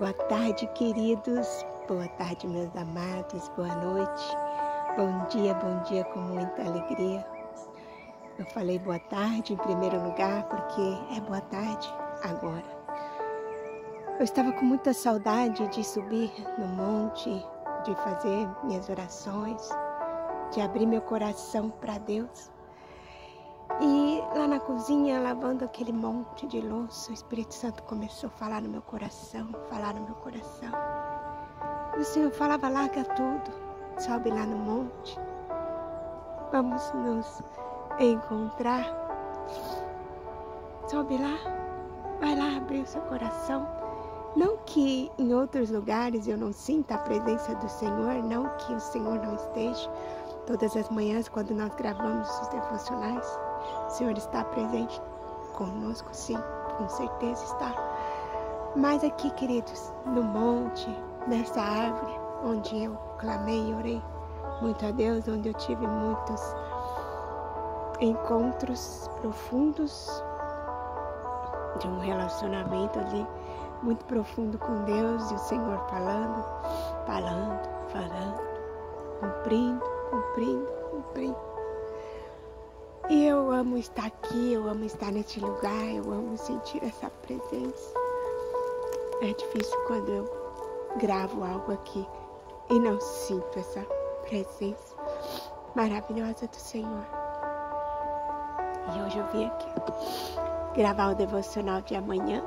Boa tarde, queridos. Boa tarde, meus amados. Boa noite. Bom dia com muita alegria. Eu falei boa tarde em primeiro lugar porque é boa tarde agora. Eu estava com muita saudade de subir no monte, de fazer minhas orações, de abrir meu coração para Deus. E lá na cozinha, lavando aquele monte de louça, o Espírito Santo começou a falar no meu coração, E o Senhor falava, larga tudo, sobe lá no monte, vamos nos encontrar. Sobe lá, vai lá abrir o seu coração. Não que em outros lugares eu não sinta a presença do Senhor, não que o Senhor não esteja. Todas as manhãs, quando nós gravamos os devocionais, o Senhor está presente conosco, sim, com certeza está. Mas aqui, queridos, no monte, nessa árvore, onde eu clamei e orei muito a Deus, onde eu tive muitos encontros profundos de um relacionamento ali muito profundo com Deus e o Senhor falando, cumprindo. E eu amo estar aqui, eu amo estar neste lugar, eu amo sentir essa presença. É difícil quando eu gravo algo aqui e não sinto essa presença maravilhosa do Senhor. E hoje eu vim aqui gravar o devocional de amanhã,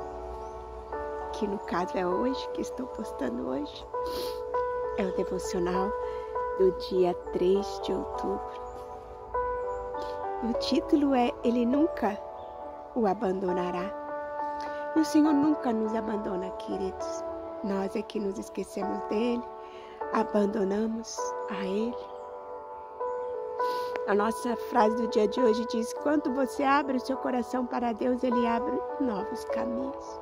que no caso é hoje, que estou postando hoje. É o devocional do dia 3 de outubro. E o título é Ele Nunca o Abandonará. E o Senhor nunca nos abandona, queridos. Nós é que nos esquecemos dEle, abandonamos a Ele. A nossa frase do dia de hoje diz, quando você abre o seu coração para Deus, Ele abre novos caminhos.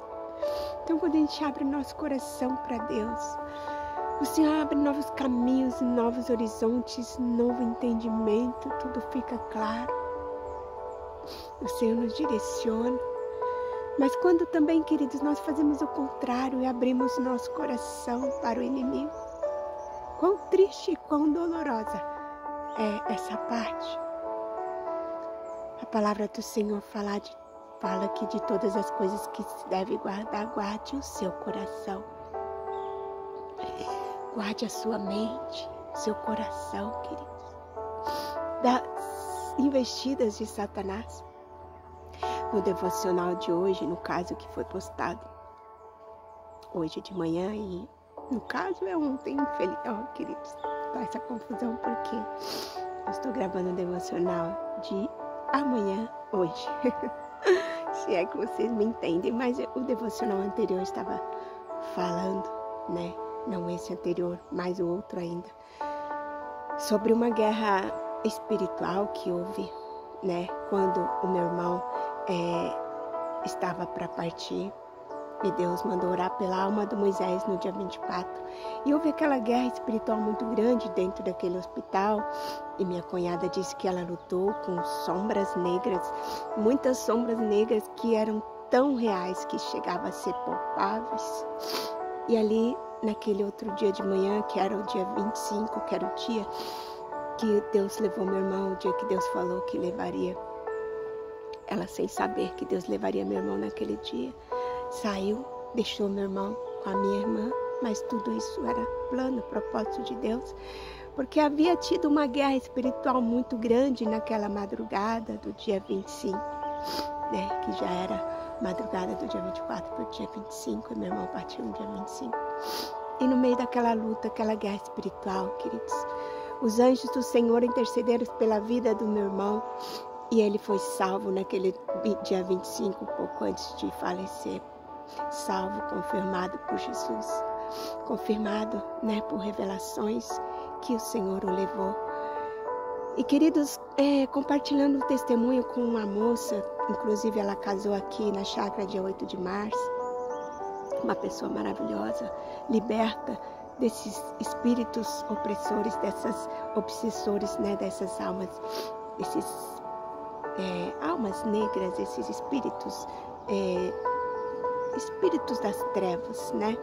Então, quando a gente abre o nosso coração para Deus, o Senhor abre novos caminhos, novos horizontes, novo entendimento, tudo fica claro. O Senhor nos direciona. Mas quando também, queridos, nós fazemos o contrário e abrimos nosso coração para o inimigo, quão triste e quão dolorosa é essa parte. A palavra do Senhor fala que de todas as coisas que se deve guardar, guarde o seu coração. Guarde a sua mente, seu coração, queridos, das investidas de Satanás. No devocional de hoje, no caso que foi postado hoje de manhã e no caso é ontem, queridos, tá essa confusão porque eu estou gravando o devocional de amanhã, hoje. Se é que vocês me entendem, mas o devocional anterior estava falando, né? Não esse anterior, mas o outro ainda, sobre uma guerra espiritual que houve, né? Quando o meu irmão estava para partir e Deus mandou orar pela alma do Moisés no dia 24. E houve aquela guerra espiritual muito grande dentro daquele hospital. E minha cunhada disse que ela lutou com sombras negras, muitas sombras negras que eram tão reais que chegavam a ser palpáveis. E ali, naquele outro dia de manhã, que era o dia 25, que era o dia que Deus levou meu irmão, o dia que Deus falou que levaria ela, sem saber que Deus levaria meu irmão naquele dia, saiu, deixou meu irmão com a minha irmã, mas tudo isso era plano, propósito de Deus, porque havia tido uma guerra espiritual muito grande naquela madrugada do dia 25, né, que já era madrugada do dia 24 para o dia 25, e meu irmão partiu no dia 25. E no meio daquela luta, aquela guerra espiritual, queridos, os anjos do Senhor intercederam pela vida do meu irmão, e ele foi salvo naquele dia 25, pouco antes de falecer. Salvo, confirmado por Jesus, confirmado, né, por revelações que o Senhor o levou. E queridos, compartilhando o testemunho com uma moça, inclusive ela casou aqui na chácara dia 8 de março, uma pessoa maravilhosa, liberta desses espíritos opressores, dessas obsessores, né, dessas almas, almas negras, esses espíritos espíritos das trevas, né?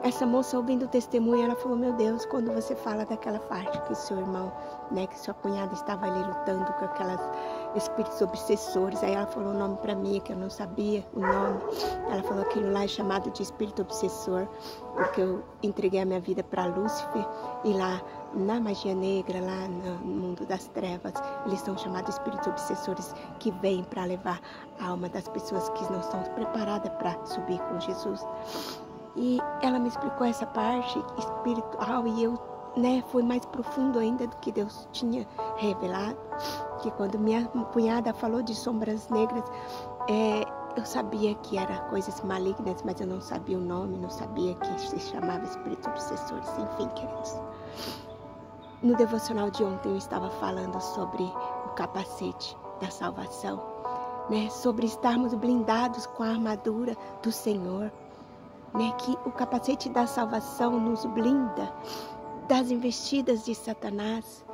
Essa moça, ouvindo o testemunho, ela falou: meu Deus, quando você fala daquela parte que o seu irmão, né, que sua cunhada estava ali lutando com aquelas espíritos obsessores, aí ela falou o nome para mim, que eu não sabia o nome. Ela falou: aquilo lá é chamado de espírito obsessor, porque eu entreguei a minha vida para Lúcifer, e lá na magia negra, lá no mundo das trevas, eles são chamados espíritos obsessores, que vêm para levar a alma das pessoas que não estão preparadas para subir com Jesus. E ela me explicou essa parte espiritual, e eu, né, foi mais profundo ainda do que Deus tinha revelado. Que quando minha cunhada falou de sombras negras, eu sabia que eram coisas malignas, mas eu não sabia o nome, não sabia que se chamava espíritos obsessores. Enfim, queridos, no devocional de ontem eu estava falando sobre o capacete da salvação, né, sobre estarmos blindados com a armadura do Senhor, né, que o capacete da salvação nos blinda das investidas de Satanás,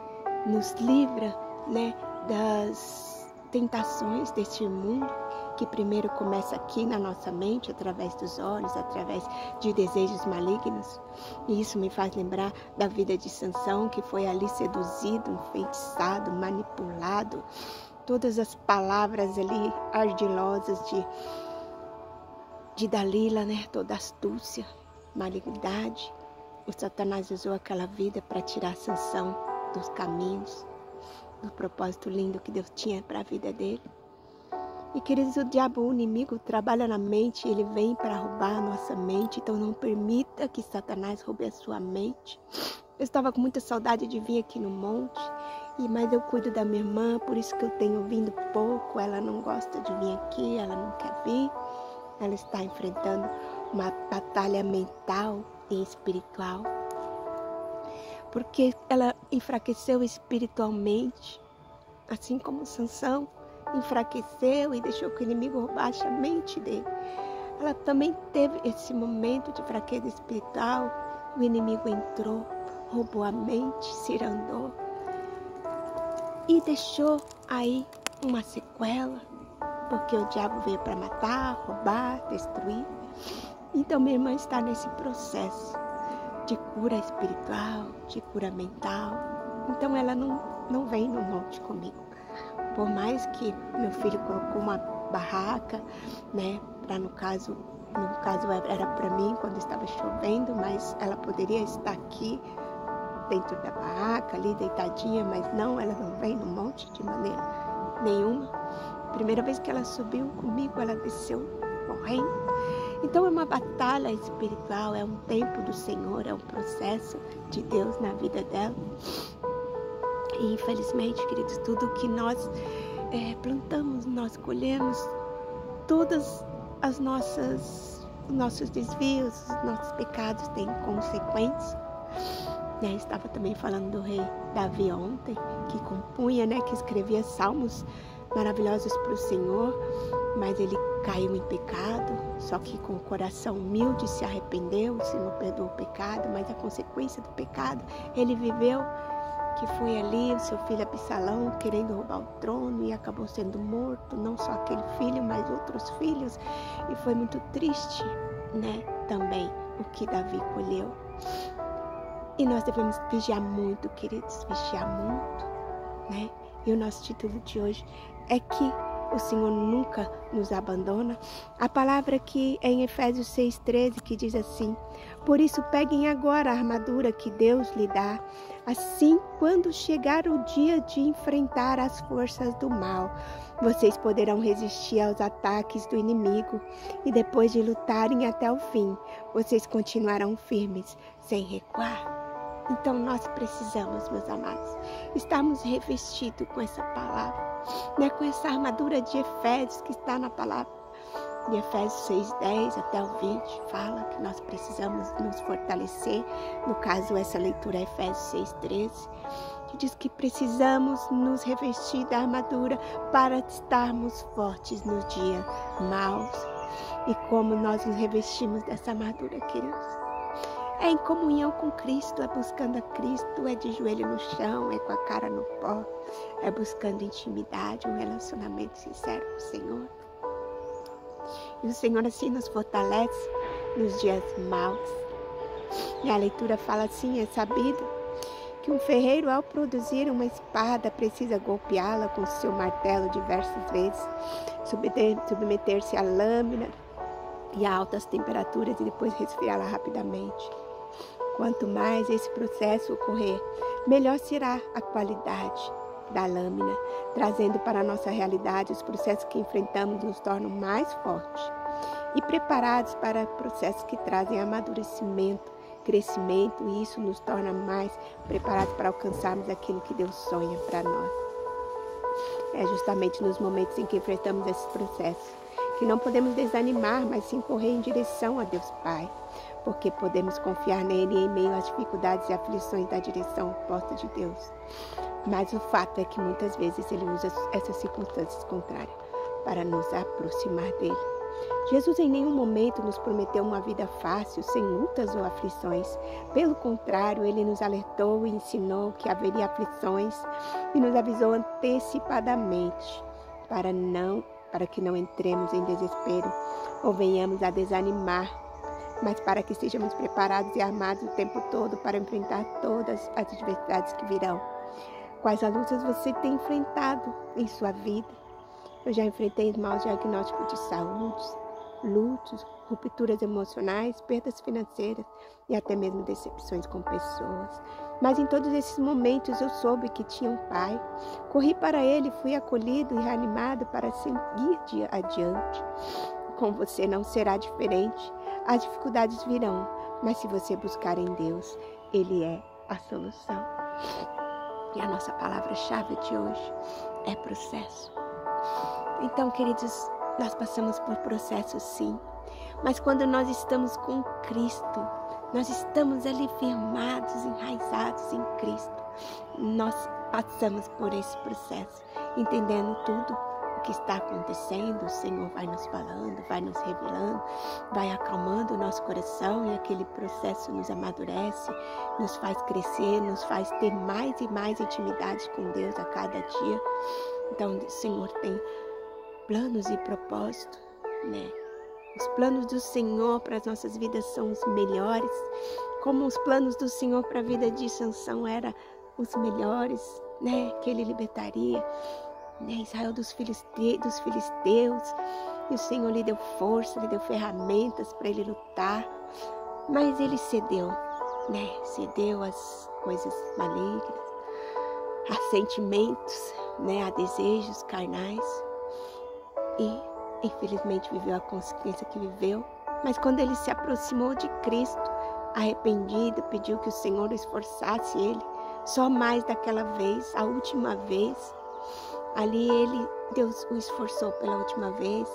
nos livra, né, das tentações deste mundo, que primeiro começa aqui na nossa mente, através dos olhos, através de desejos malignos. E isso me faz lembrar da vida de Sansão, que foi ali seduzido, enfeitiçado, manipulado. Todas as palavras ali ardilosas de Dalila, né? Toda astúcia, malignidade. O Satanás usou aquela vida para tirar Sansão dos caminhos, do propósito lindo que Deus tinha para a vida dele. E, queridos, o diabo, o inimigo, trabalha na mente, ele vem para roubar a nossa mente, então não permita que Satanás roube a sua mente. Eu estava com muita saudade de vir aqui no monte, mas eu cuido da minha irmã, por isso que eu tenho vindo pouco. Ela não gosta de vir aqui, ela não quer vir. Ela está enfrentando uma batalha mental e espiritual, porque ela enfraqueceu espiritualmente, assim como Sansão enfraqueceu e deixou que o inimigo roubasse a mente dele. Ela também teve esse momento de fraqueza espiritual. O inimigo entrou, roubou a mente, cirandou e deixou aí uma sequela, porque o diabo veio para matar, roubar, destruir. Então minha irmã está nesse processo de cura espiritual, de cura mental. Então ela não vem no monte comigo. Por mais que meu filho colocou uma barraca, né, para no caso era para mim quando estava chovendo, mas ela poderia estar aqui dentro da barraca, ali deitadinha, mas não, ela não vem no monte de maneira nenhuma. Primeira vez que ela subiu comigo, ela desceu morrendo. Então é uma batalha espiritual, é um tempo do Senhor, é um processo de Deus na vida dela. E infelizmente, queridos, tudo que nós plantamos, nós colhemos. Todas as nossos desvios, os nossos pecados têm consequências. Estava também falando do rei Davi ontem, que compunha, que escrevia salmos maravilhosos para o Senhor, mas ele caiu em pecado, só que com o coração humilde se arrependeu, o Senhor perdoou o pecado, mas a consequência do pecado ele viveu, que foi ali o seu filho Absalão querendo roubar o trono e acabou sendo morto, não só aquele filho, mas outros filhos, e foi muito triste, também o que Davi colheu. E nós devemos vigiar muito, queridos, vigiar muito, E o nosso título de hoje é que o Senhor nunca nos abandona. A palavra aqui é em Efésios 6,13, que diz assim: por isso peguem agora a armadura que Deus lhe dá, assim quando chegar o dia de enfrentar as forças do mal, vocês poderão resistir aos ataques do inimigo e depois de lutarem até o fim, vocês continuarão firmes, sem recuar. Então nós precisamos, meus amados, estarmos revestidos com essa palavra, com essa armadura de Efésios que está na palavra. De Efésios 6:10 até o 20, fala que nós precisamos nos fortalecer. No caso, essa leitura é Efésios 6:13, que diz que precisamos nos revestir da armadura para estarmos fortes nos dias maus. E como nós nos revestimos dessa armadura, queridos? É em comunhão com Cristo, é buscando a Cristo, é de joelho no chão, é com a cara no pó, é buscando intimidade, um relacionamento sincero com o Senhor. E o Senhor assim nos fortalece nos dias maus. E a leitura fala assim, é sabido que um ferreiro, ao produzir uma espada, precisa golpeá-la com seu martelo diversas vezes, submeter-se à lâmina e a altas temperaturas e depois resfriá-la rapidamente. Quanto mais esse processo ocorrer, melhor será a qualidade da lâmina, trazendo para a nossa realidade os processos que enfrentamos nos tornam mais fortes e preparados para processos que trazem amadurecimento, crescimento, e isso nos torna mais preparados para alcançarmos aquilo que Deus sonha para nós. É justamente nos momentos em que enfrentamos esses processos que não podemos desanimar, mas sim correr em direção a Deus Pai, porque podemos confiar nele em meio às dificuldades e aflições da direção oposta de Deus. Mas o fato é que muitas vezes ele usa essas circunstâncias contrárias para nos aproximar dele. Jesus em nenhum momento nos prometeu uma vida fácil, sem lutas ou aflições. Pelo contrário, ele nos alertou e ensinou que haveria aflições e nos avisou antecipadamente para que não entremos em desespero ou venhamos a desanimar, mas para que estejamos preparados e armados o tempo todo para enfrentar todas as adversidades que virão. Quais lutas você tem enfrentado em sua vida? Eu já enfrentei maus diagnósticos de saúde, lutos, rupturas emocionais, perdas financeiras e até mesmo decepções com pessoas. Mas em todos esses momentos eu soube que tinha um Pai. Corri para Ele, fui acolhido e reanimado para seguir adiante. Com você não será diferente. As dificuldades virão, mas se você buscar em Deus, Ele é a solução. E a nossa palavra-chave de hoje é processo. Então, queridos, nós passamos por processos sim, mas quando nós estamos com Cristo, nós estamos ali firmados, enraizados em Cristo, nós passamos por esse processo, entendendo tudo o que está acontecendo. O Senhor vai nos falando, vai nos revelando, vai acalmando o nosso coração, e aquele processo nos amadurece, nos faz crescer, nos faz ter mais e mais intimidade com Deus a cada dia. Então o Senhor tem planos e propósitos, né? Os planos do Senhor para as nossas vidas são os melhores, como os planos do Senhor para a vida de Sansão eram os melhores, né? Que ele libertaria, né, Israel dos filisteus, e o Senhor lhe deu força, lhe deu ferramentas para ele lutar, mas ele cedeu, né? Cedeu às coisas malignas, a sentimentos, né? A desejos carnais, e infelizmente viveu a consequência que viveu. Mas quando ele se aproximou de Cristo, arrependido, pediu que o Senhor esforçasse ele, só mais daquela vez, a última vez. Ali Deus o esforçou pela última vez,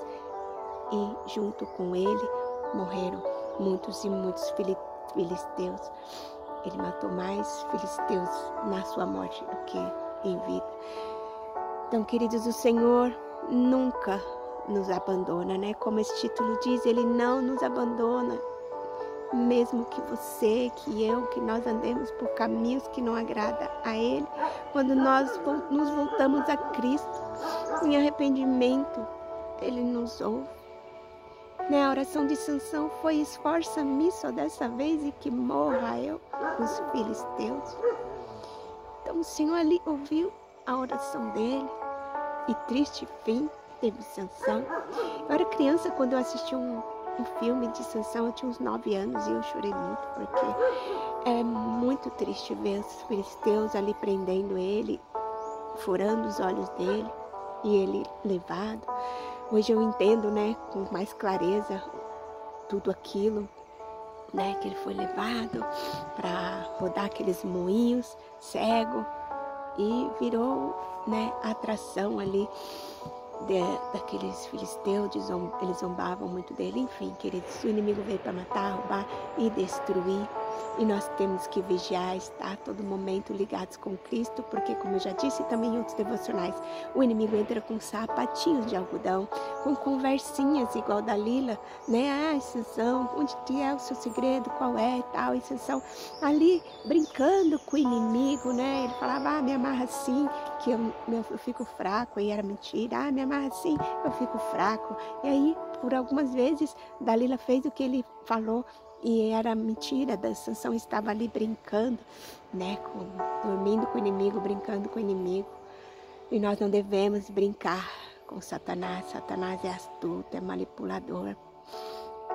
e junto com ele morreram muitos e muitos filisteus. Ele matou mais filisteus na sua morte do que em vida. Então, queridos, o Senhor nunca nos abandona, né? Como esse título diz, Ele não nos abandona. Mesmo que você, que eu, que nós andemos por caminhos que não agradam a Ele, quando nós nos voltamos a Cristo em arrependimento, Ele nos ouve. Né? A oração de Sansão foi: esforça-me só dessa vez e que morra eu com os filisteus. Então o Senhor ali ouviu a oração dele, e triste fim teve Sansão. Eu era criança quando eu assisti um filme de Sansão, eu tinha uns 9 anos, e eu chorei muito, porque é muito triste ver os filisteus ali prendendo ele, furando os olhos dele, e ele levado. Hoje eu entendo, né, com mais clareza tudo aquilo, né, que ele foi levado para rodar aqueles moinhos, cego, e virou, né, a atração ali daqueles filisteus. Eles zombavam muito dele. Enfim, queridos, o inimigo veio para matar, roubar e destruir, e nós temos que vigiar, estar a todo momento ligados com Cristo, porque, como eu já disse também em outros devocionais, o inimigo entra com sapatinhos de algodão, com conversinhas igual da Lila, né? Sansão, onde é o seu segredo, qual é e tal, e Sansão ali brincando com o inimigo, né? Ele falava: me amarra assim, que eu fico fraco, e era mentira. Ah, me amarra assim, eu fico fraco. E aí, por algumas vezes, Dalila fez o que ele falou e era mentira. Sansão estava ali brincando, né, dormindo com o inimigo, brincando com o inimigo. E nós não devemos brincar com Satanás. Satanás é astuto, é manipulador.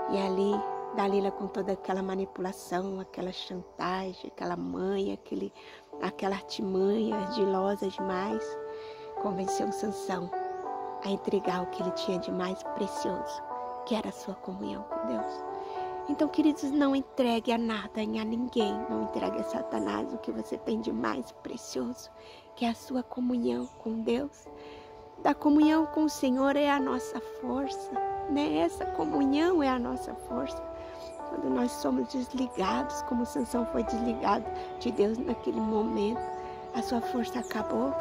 E ali, Dalila, com toda aquela manipulação, aquela chantagem, aquela manha, aquela artimanha ardilosa demais, convenceu Sansão a entregar o que ele tinha de mais precioso, que era a sua comunhão com Deus. Então, queridos, não entregue a nada e a ninguém, não entregue a Satanás o que você tem de mais precioso, que é a sua comunhão com Deus. Da comunhão com o Senhor é a nossa força, né? Essa comunhão é a nossa força. Quando nós somos desligados, como Sansão foi desligado de Deus naquele momento, a sua força acabou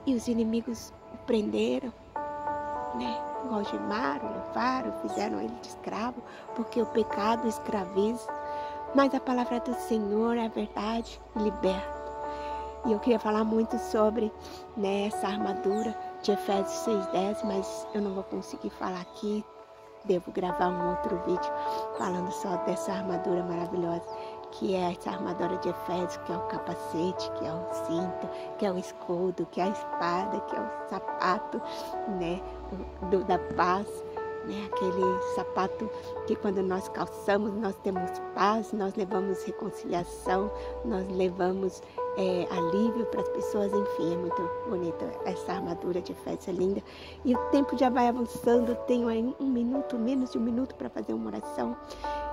e os inimigos o prenderam, né? Algemaram, levaram, fizeram ele de escravo, porque o pecado escraviza. Mas a palavra do Senhor é a verdade, liberta. E eu queria falar muito sobre, né, essa armadura de Efésios 6:10, mas eu não vou conseguir falar aqui. Devo gravar um outro vídeo falando só dessa armadura maravilhosa, que é essa armadura de Efésios, que é o capacete, que é o cinto, que é o escudo, que é a espada, que é o sapato, né, da paz, né, aquele sapato que quando nós calçamos nós temos paz, nós levamos reconciliação, nós levamos alívio para as pessoas. Enfim, é muito bonita essa armadura de Efésios, é linda. E o tempo já vai avançando, eu tenho aí menos de um minuto para fazer uma oração.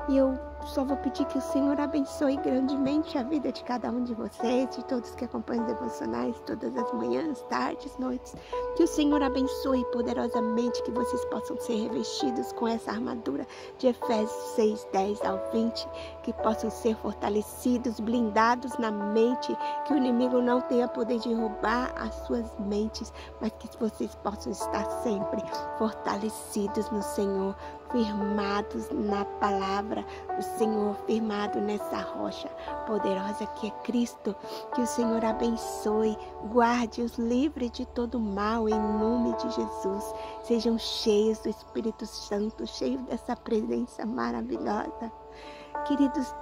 E eu só vou pedir que o Senhor abençoe grandemente a vida de cada um de vocês, de todos que acompanham os devocionais, todas as manhãs, tardes, noites. Que o Senhor abençoe poderosamente, que vocês possam ser revestidos com essa armadura de Efésios 6:10 ao 20, que possam ser fortalecidos, blindados na mente, que o inimigo não tenha poder de roubar as suas mentes, mas que vocês possam estar sempre fortalecidos no Senhor, firmados na palavra do Senhor, firmado nessa rocha poderosa que é Cristo. Que o Senhor abençoe, guarde-os, livre de todo mal, em nome de Jesus. Sejam cheios do Espírito Santo, cheios dessa presença maravilhosa. Queridos,